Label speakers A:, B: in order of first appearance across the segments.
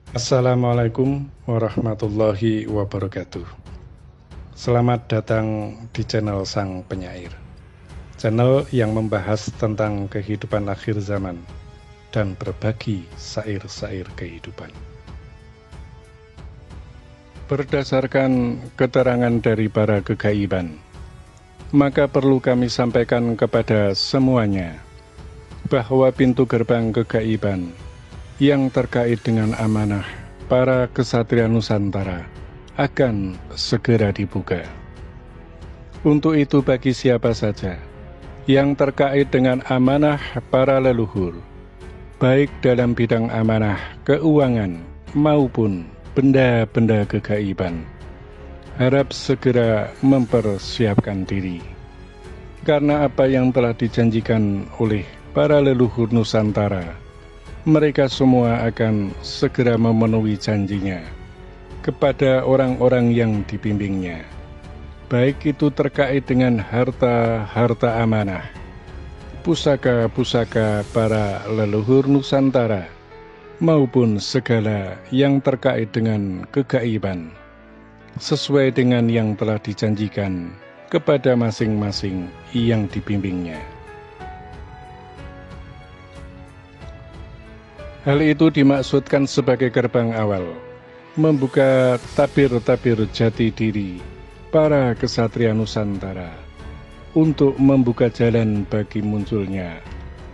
A: Assalamualaikum warahmatullahi wabarakatuh. Selamat datang di channel Sang Penyair, channel yang membahas tentang kehidupan akhir zaman dan berbagi syair-syair kehidupan. Berdasarkan keterangan dari para kegaiban, maka perlu kami sampaikan kepada semuanya bahwa pintu gerbang kegaiban yang terkait dengan amanah para kesatria Nusantara akan segera dibuka. Untuk itu bagi siapa saja yang terkait dengan amanah para leluhur, baik dalam bidang amanah keuangan maupun benda-benda kegaiban, harap segera mempersiapkan diri. Karena apa yang telah dijanjikan oleh para leluhur Nusantara, mereka semua akan segera memenuhi janjinya kepada orang-orang yang dibimbingnya, baik itu terkait dengan harta-harta amanah, pusaka-pusaka para leluhur Nusantara, maupun segala yang terkait dengan kegaiban, sesuai dengan yang telah dijanjikan kepada masing-masing yang dibimbingnya. Hal itu dimaksudkan sebagai gerbang awal, membuka tabir-tabir jati diri para kesatria Nusantara, untuk membuka jalan bagi munculnya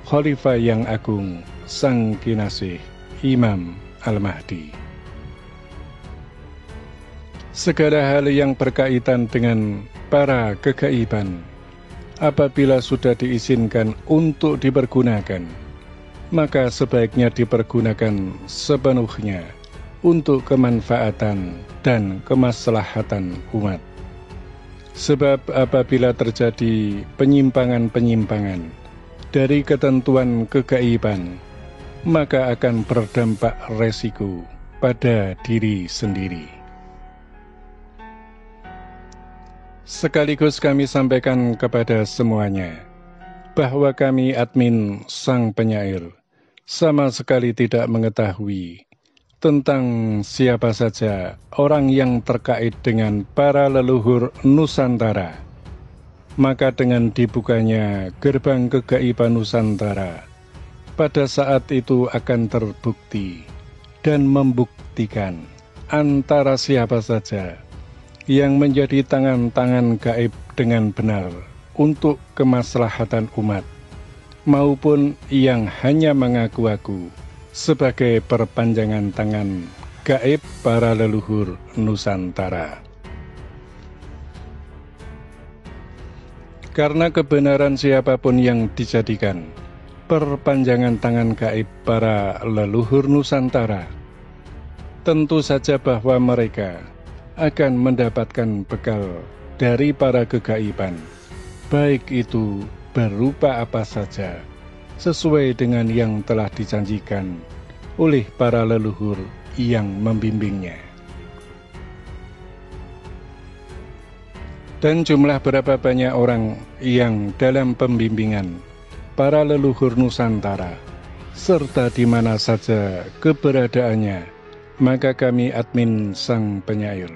A: Khalifah yang Agung, Sang Kinasih, Imam Al-Mahdi. Segala hal yang berkaitan dengan para kegaiban, apabila sudah diizinkan untuk dipergunakan, maka sebaiknya dipergunakan sepenuhnya untuk kemanfaatan dan kemaslahatan umat. Sebab apabila terjadi penyimpangan-penyimpangan dari ketentuan kegaiban, maka akan berdampak resiko pada diri sendiri. Sekaligus kami sampaikan kepada semuanya bahwa kami admin Sang Penyair sama sekali tidak mengetahui tentang siapa saja orang yang terkait dengan para leluhur Nusantara. Maka dengan dibukanya gerbang kegaiban Nusantara, pada saat itu akan terbukti dan membuktikan antara siapa saja yang menjadi tangan-tangan gaib dengan benar untuk kemaslahatan umat, maupun yang hanya mengaku-ngaku sebagai perpanjangan tangan gaib para leluhur Nusantara. Karena kebenaran siapapun yang dijadikan perpanjangan tangan gaib para leluhur Nusantara, tentu saja bahwa mereka akan mendapatkan bekal dari para kegaiban, baik itu berupa apa saja, sesuai dengan yang telah dijanjikan oleh para leluhur yang membimbingnya. Dan jumlah berapa banyak orang yang dalam pembimbingan para leluhur Nusantara, serta di mana saja keberadaannya, maka kami admin Sang Penyair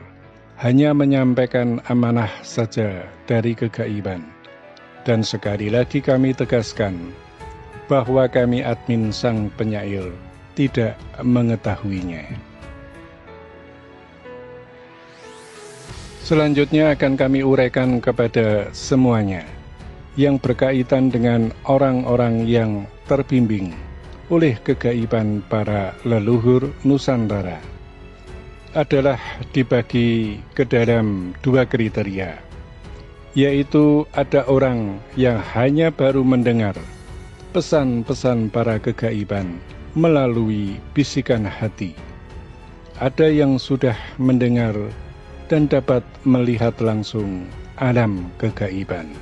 A: hanya menyampaikan amanah saja dari kegaiban. Dan sekali lagi kami tegaskan bahwa kami admin Sang Penyair tidak mengetahuinya. Selanjutnya akan kami uraikan kepada semuanya yang berkaitan dengan orang-orang yang terbimbing oleh kegaiban para leluhur Nusantara. Adalah dibagi ke dalam dua kriteria, yaitu ada orang yang hanya baru mendengar pesan-pesan para kegaiban melalui bisikan hati. Ada yang sudah mendengar dan dapat melihat langsung alam kegaiban.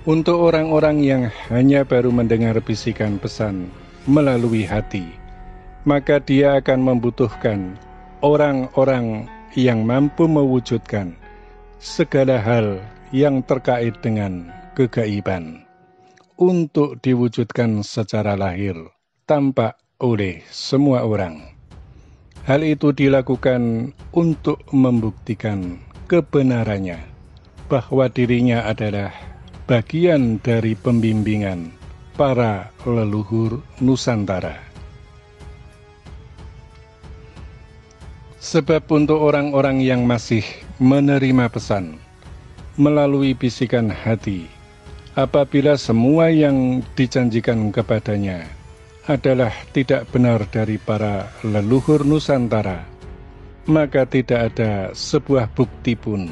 A: Untuk orang-orang yang hanya baru mendengar bisikan pesan melalui hati, maka dia akan membutuhkan orang-orang yang mampu mewujudkan segala hal yang terkait dengan kegaiban untuk diwujudkan secara lahir tampak oleh semua orang. Hal itu dilakukan untuk membuktikan kebenarannya bahwa dirinya adalah bagian dari pembimbingan para leluhur Nusantara. Sebab untuk orang-orang yang masih menerima pesan melalui bisikan hati, apabila semua yang dijanjikan kepadanya adalah tidak benar dari para leluhur Nusantara, maka tidak ada sebuah bukti pun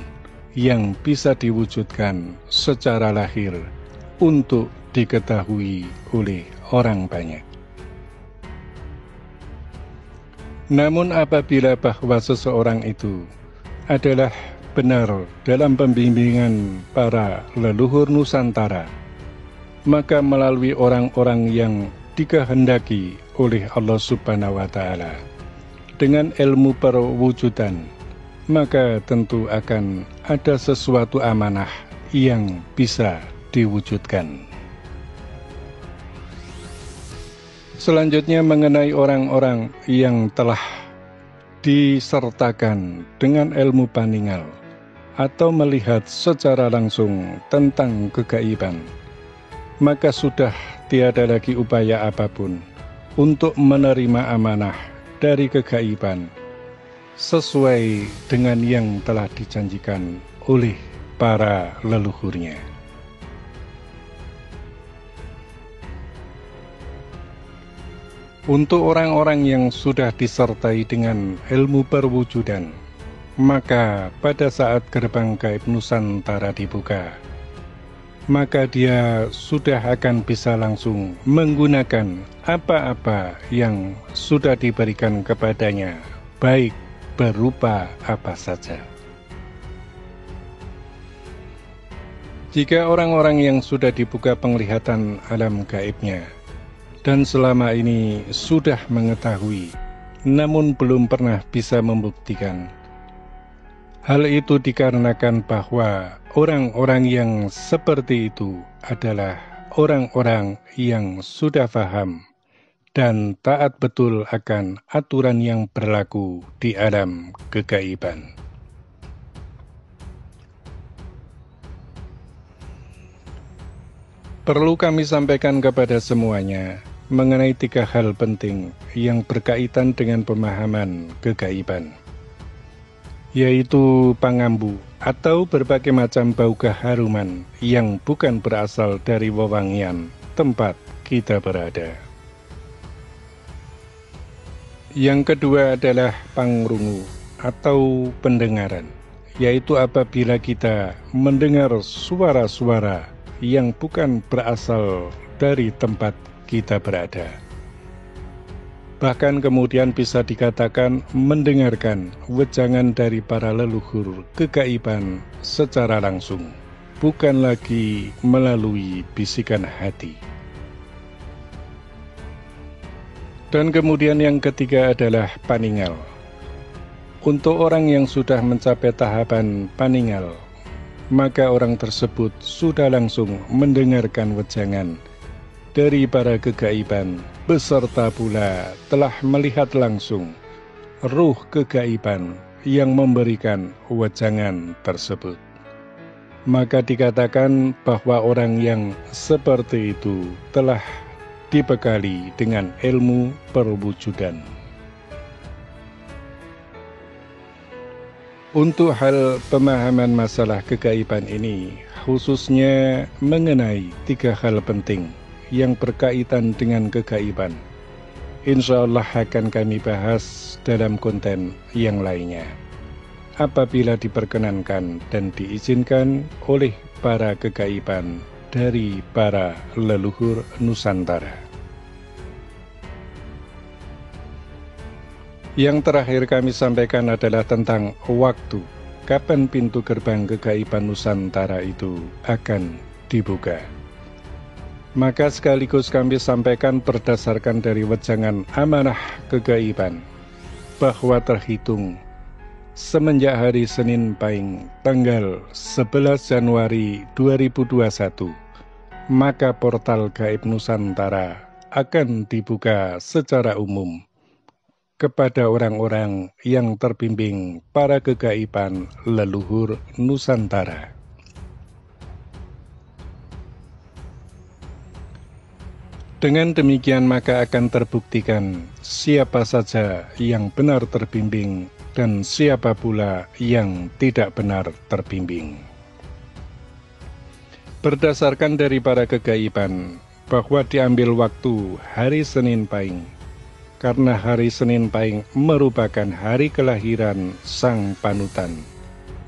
A: yang bisa diwujudkan secara lahir untuk diketahui oleh orang banyak. Namun apabila bahwa seseorang itu adalah benar dalam pembimbingan para leluhur Nusantara, maka melalui orang-orang yang dikehendaki oleh Allah Subhanahu wa Ta'ala dengan ilmu perwujudan, maka tentu akan ada sesuatu amanah yang bisa diwujudkan. Selanjutnya mengenai orang-orang yang telah disertakan dengan ilmu paningal atau melihat secara langsung tentang kegaiban, maka sudah tiada lagi upaya apapun untuk menerima amanah dari kegaiban sesuai dengan yang telah dijanjikan oleh para leluhurnya. Untuk orang-orang yang sudah disertai dengan ilmu perwujudan, maka pada saat gerbang gaib Nusantara dibuka, maka dia sudah akan bisa langsung menggunakan apa-apa yang sudah diberikan kepadanya, baik berupa apa saja. Jika orang-orang yang sudah dibuka penglihatan alam gaibnya, dan selama ini sudah mengetahui, namun belum pernah bisa membuktikan, hal itu dikarenakan bahwa orang-orang yang seperti itu adalah orang-orang yang sudah paham dan taat betul akan aturan yang berlaku di alam kegaiban. Perlu kami sampaikan kepada semuanya mengenai 3 hal penting yang berkaitan dengan pemahaman kegaiban, yaitu pangambu atau berbagai macam bau keharuman yang bukan berasal dari wewangian tempat kita berada. Yang kedua adalah pangrungu atau pendengaran, yaitu apabila kita mendengar suara-suara yang bukan berasal dari tempat kita berada. Bahkan kemudian bisa dikatakan mendengarkan wejangan dari para leluhur kegaiban secara langsung, bukan lagi melalui bisikan hati. Dan kemudian yang ketiga adalah paningal. Untuk orang yang sudah mencapai tahapan paningal, maka orang tersebut sudah langsung mendengarkan wejangan dari para kegaiban, beserta pula telah melihat langsung ruh kegaiban yang memberikan wejangan tersebut. Maka dikatakan bahwa orang yang seperti itu telah dibekali dengan ilmu perwujudan. Untuk hal pemahaman masalah kegaiban ini, khususnya mengenai 3 hal penting yang berkaitan dengan kegaiban, insya Allah akan kami bahas dalam konten yang lainnya, apabila diperkenankan dan diizinkan oleh para kegaiban dari para leluhur Nusantara. Yang terakhir kami sampaikan adalah tentang waktu, kapan pintu gerbang kegaiban Nusantara itu akan dibuka. Maka sekaligus kami sampaikan berdasarkan dari wejangan amanah kegaiban, bahwa terhitung semenjak hari Senin Pahing tanggal 11 Januari 2021, maka portal gaib Nusantara akan dibuka secara umum kepada orang-orang yang terbimbing para kegaiban leluhur Nusantara. Dengan demikian maka akan terbuktikan siapa saja yang benar terbimbing dan siapa pula yang tidak benar terbimbing. Berdasarkan dari para kegaiban bahwa diambil waktu hari Senin Pahing, karena hari Senin Pahing merupakan hari kelahiran sang panutan,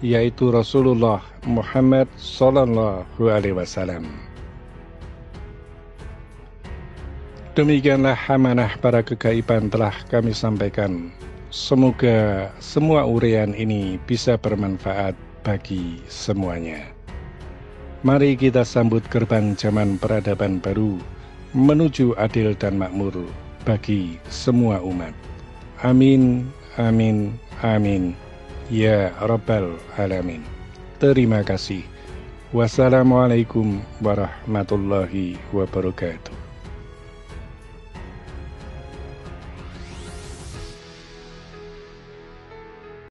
A: yaitu Rasulullah Muhammad Sallallahu Alaihi Wasallam. Demikianlah amanah para kegaiban telah kami sampaikan. Semoga semua uraian ini bisa bermanfaat bagi semuanya. Mari kita sambut gerbang zaman peradaban baru menuju adil dan makmur bagi semua umat. Amin, amin, amin. Ya Rabbal Alamin. Terima kasih. Wassalamualaikum warahmatullahi wabarakatuh.